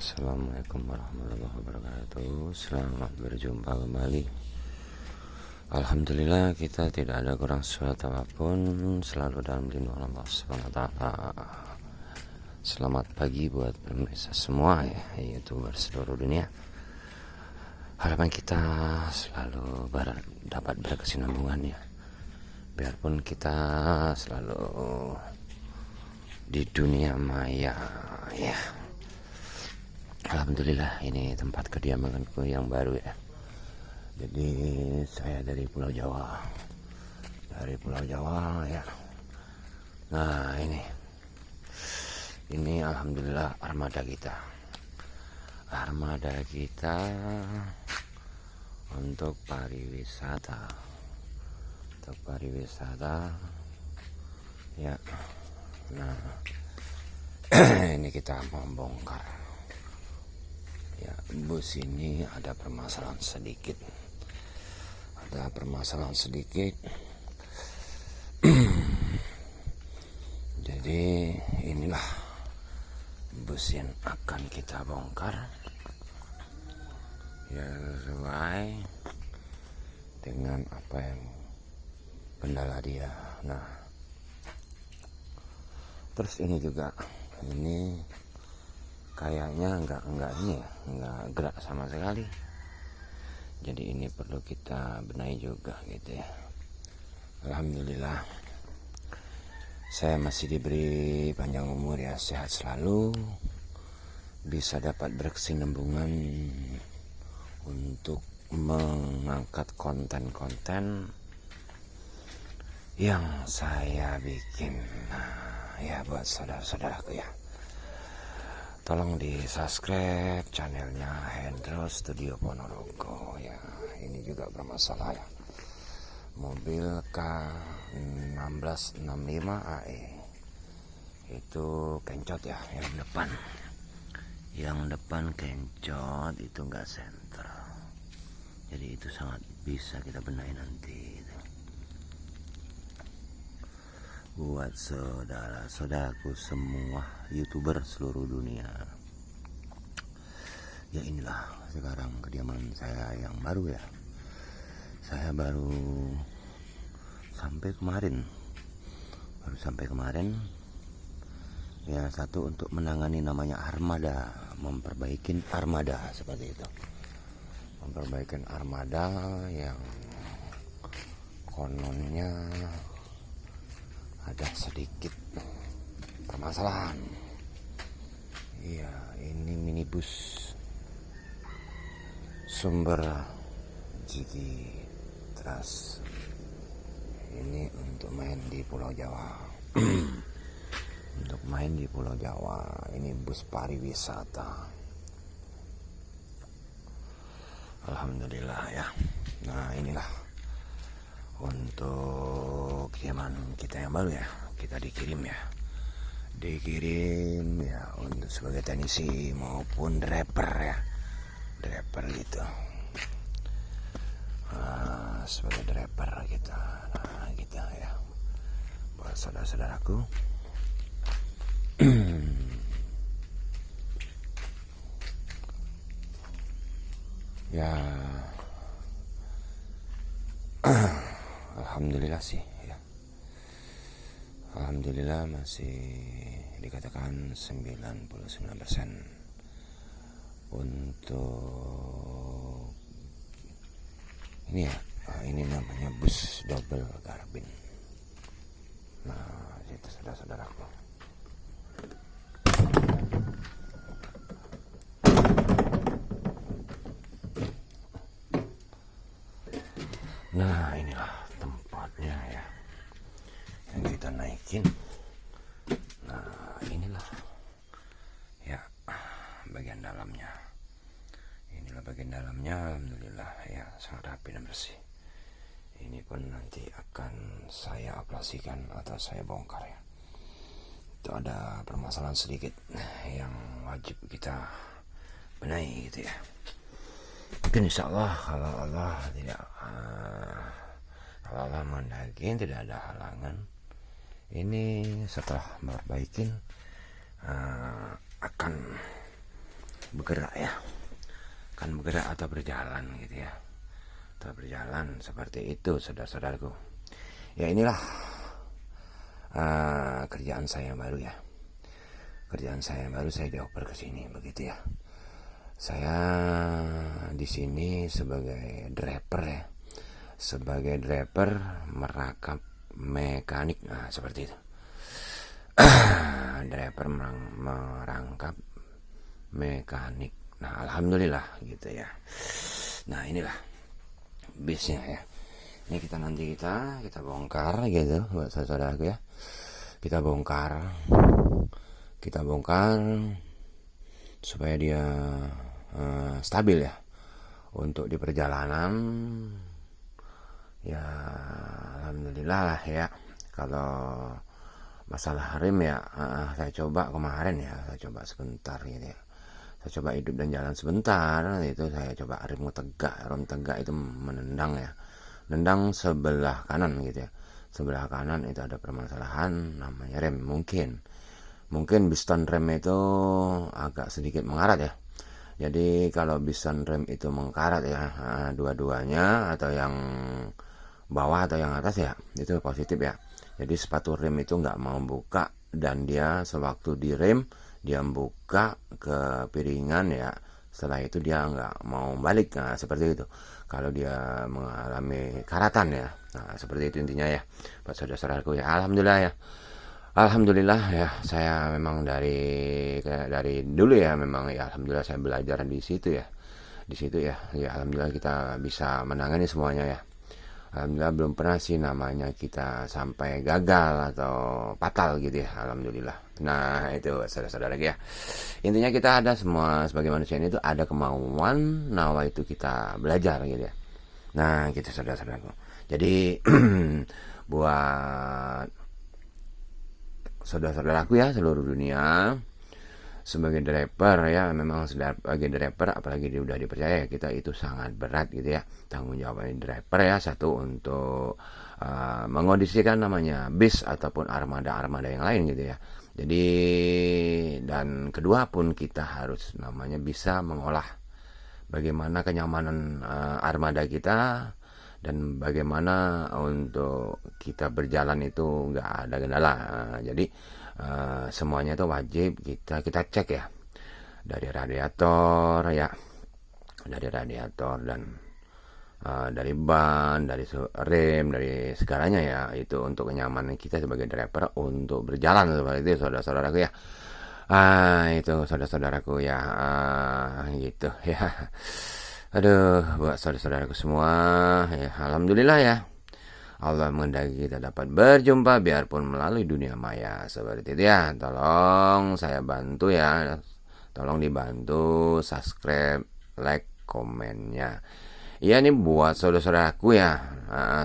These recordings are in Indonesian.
Assalamualaikum warahmatullahi wabarakatuh. Selamat berjumpa kembali. Alhamdulillah kita tidak ada kurang suatu apapun, selalu dalam lindungan Allah Subhanahu wa taala. Selamat pagi buat pemirsa semua ya, YouTuber seluruh dunia. Harapan kita selalu dapat berkesinambungan ya. Biarpun kita selalu di dunia maya ya. Alhamdulillah ini tempat kediamanku yang baru ya. Jadi saya dari Pulau Jawa. Ya. Nah ini alhamdulillah armada kita untuk pariwisata ya. Nah ini kita mau bongkar ya. Bus ini ada permasalahan sedikit jadi inilah bus yang akan kita bongkar ya, sesuai dengan apa yang kendala dia. Nah terus ini juga kayaknya enggak gerak sama sekali. Jadi ini perlu kita benahi juga gitu ya. Alhamdulillah saya masih diberi panjang umur ya, sehat selalu, bisa dapat berkesinambungan untuk mengangkat konten-konten yang saya bikin. Nah ya, buat saudara-saudaraku ya, tolong di subscribe channelnya Hendro Studio Ponorogo ya. Ini juga bermasalah ya, mobil K1665 AE itu kencot ya, yang depan kencot itu enggak senter. Jadi itu sangat bisa kita benahi nanti gitu. Buat saudara-saudaraku semua YouTuber seluruh dunia ya, inilah sekarang kediaman saya yang baru ya. Saya baru sampai kemarin ya. Satu, untuk menangani namanya armada, memperbaikin armada seperti itu, memperbaikin armada yang kononnya ada sedikit permasalahan. Iya, ini minibus sumber Jigi Trust. Ini untuk main di Pulau Jawa. Untuk main di Pulau Jawa, ini bus pariwisata. Alhamdulillah ya. Nah inilah untuk kiriman kita yang baru ya. Kita dikirim ya untuk sebagai teknisi maupun driver gitu. Sebagai driver kita. Nah kita ya, buat saudara-saudaraku ya. Alhamdulillah sih ya. Alhamdulillah masih dikatakan 99% untuk ini ya. Ini namanya bus double karbin. Nah itu saudara-saudaraku. Nah inilah tempatnya ya, yang kita naikin. Nah inilah ya bagian dalamnya. Alhamdulillah ya, sangat rapi dan bersih. Ini pun nanti akan saya operasikan atau saya bongkar ya. Itu ada permasalahan sedikit yang wajib kita benahi gitu ya. Mungkin insya Allah kalau Allah menghendaki tidak ada halangan, ini setelah memperbaikin akan bergerak ya, kan bergerak atau berjalan gitu ya, atau berjalan seperti itu saudara-saudaraku. Ya inilah kerjaan saya baru ya, kerjaan saya baru, saya dioper ke sini begitu ya. Saya di sini sebagai driver ya, sebagai driver merakap mekanik, nah seperti itu. Driver merangkap mekanik. Nah alhamdulillah gitu ya. Nah inilah bisnya ya. Ini kita bongkar gitu buat saudara-saudaraku ya. Kita bongkar supaya dia stabil ya untuk di perjalanan. Ya alhamdulillah lah ya. Kalau masalah rem ya, saya coba kemarin ya, saya coba sebentar gitu ya. Saya coba hidup dan jalan sebentar, itu saya coba rem tegak itu menendang ya. Nendang sebelah kanan gitu ya. Sebelah kanan itu ada permasalahan namanya rem, mungkin piston rem itu agak sedikit mengarat ya. Jadi kalau piston rem itu mengkarat ya, dua-duanya atau yang bawah atau yang atas ya, itu positif ya. Jadi sepatu rem itu nggak mau buka, dan dia sewaktu direm dia buka ke piringan ya, setelah itu dia nggak mau balik. Nah seperti itu kalau dia mengalami karatan ya. Nah seperti itu intinya ya buat saudara-saudaraku ya. Alhamdulillah ya, saya memang dari dulu ya, memang ya alhamdulillah saya belajar di situ ya, alhamdulillah kita bisa menangani semuanya ya. Alhamdulillah belum pernah sih namanya kita sampai gagal atau fatal gitu ya, alhamdulillah. Nah itu saudara-saudara ya, intinya kita ada semua sebagai manusia ini itu ada kemauan, nawa itu kita belajar gitu ya. Nah gitu saudara-saudaraku, jadi buat saudara-saudaraku ya seluruh dunia, sebagai driver ya, memang sebagai driver apalagi dia udah dipercaya ya, kita itu sangat berat gitu ya tanggung jawabnya driver ya. Satu untuk mengondisikan namanya bis ataupun armada yang lain gitu ya. Jadi dan kedua pun kita harus namanya bisa mengolah bagaimana kenyamanan armada kita, dan bagaimana untuk kita berjalan itu nggak ada kendala. Jadi semuanya itu wajib kita cek ya, dari radiator ya, dan dari ban, dari rem, dari segalanya ya, itu untuk kenyamanan kita sebagai driver untuk berjalan seperti itu saudara-saudaraku ya. Itu saudara-saudaraku ya, gitu ya. Aduh, buat saudara-saudaraku semua ya, alhamdulillah ya, Allah menghendaki kita dapat berjumpa biarpun melalui dunia maya seperti itu ya. Tolong saya bantu ya, tolong dibantu subscribe, like, komennya ya. Ini buat saudara-saudaraku ya,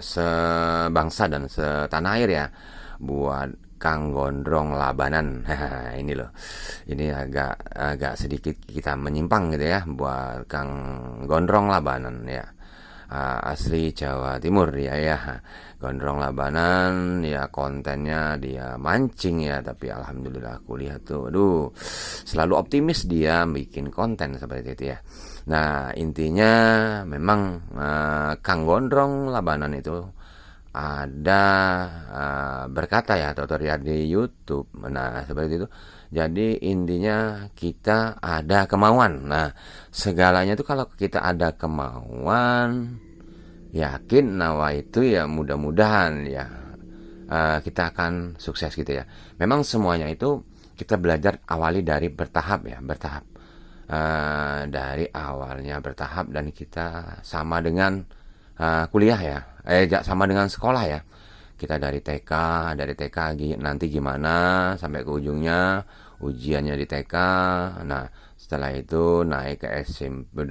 sebangsa dan setanah air ya, buat Kang Gondrong Labanan. Ini loh, ini agak sedikit kita menyimpang gitu ya, buat Kang Gondrong Labanan ya, asli Jawa Timur ya. Gondrong Labanan ya, kontennya dia mancing ya, tapi alhamdulillah aku lihat tuh, aduh, selalu optimis dia bikin konten seperti itu ya. Nah intinya memang Kang Gondrong Labanan itu ada berkata ya, tutorial di YouTube. Nah seperti itu. Jadi intinya kita ada kemauan. Nah segalanya itu kalau kita ada kemauan, yakin nawa itu ya, mudah-mudahan ya kita akan sukses gitu ya. Memang semuanya itu kita belajar awali dari bertahap ya, dari awalnya bertahap, dan kita sama dengan kuliah ya, sama dengan sekolah ya. Kita dari TK nanti gimana sampai ke ujungnya ujiannya di TK. Nah setelah itu naik ke SMP,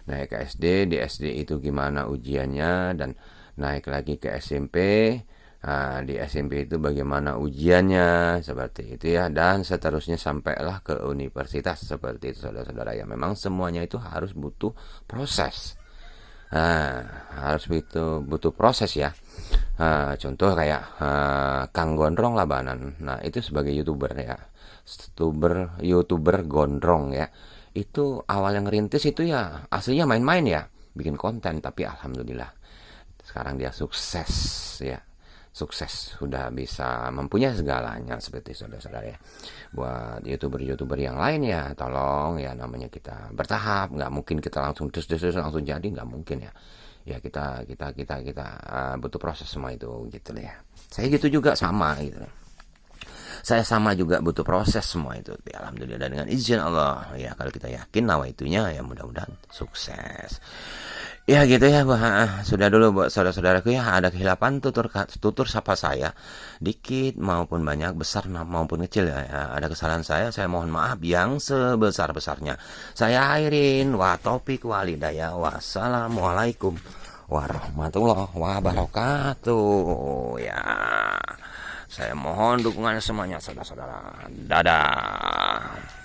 naik ke SD, di SD itu gimana ujiannya, dan naik lagi ke SMP. Di SMP itu bagaimana ujiannya, seperti itu ya, dan seterusnya sampailah ke universitas seperti itu saudara-saudara ya. Memang semuanya itu harus butuh proses. Harus butuh proses ya. Contoh kayak Kang Gondrong Labanan. Nah itu sebagai YouTuber ya, YouTuber gondrong ya. Itu awal yang ngerintis itu ya aslinya main-main ya, bikin konten, tapi alhamdulillah sekarang dia sukses ya. Sukses, sudah bisa mempunyai segalanya seperti saudara-saudara ya. Buat YouTuber-YouTuber yang lain ya, tolong ya, namanya kita bertahap, nggak mungkin kita langsung langsung jadi, nggak mungkin ya. Ya kita butuh proses semua itu gitu ya. Saya gitu juga sama gitu. Saya sama juga butuh proses semua itu. Ya, alhamdulillah, dan dengan izin Allah ya, kalau kita yakin nawaitunya ya mudah-mudahan sukses. Ya gitu ya, sudah dulu buat saudara-saudaraku ya, ada kehilapan tutur sapa saya, dikit maupun banyak, besar maupun kecil ya, ada kesalahan saya mohon maaf yang sebesar-besarnya. Saya akhirin, wa taufiq wal hidayah, wassalamualaikum warahmatullahi wabarakatuh ya. Saya mohon dukungan semuanya saudara-saudara. Dadah.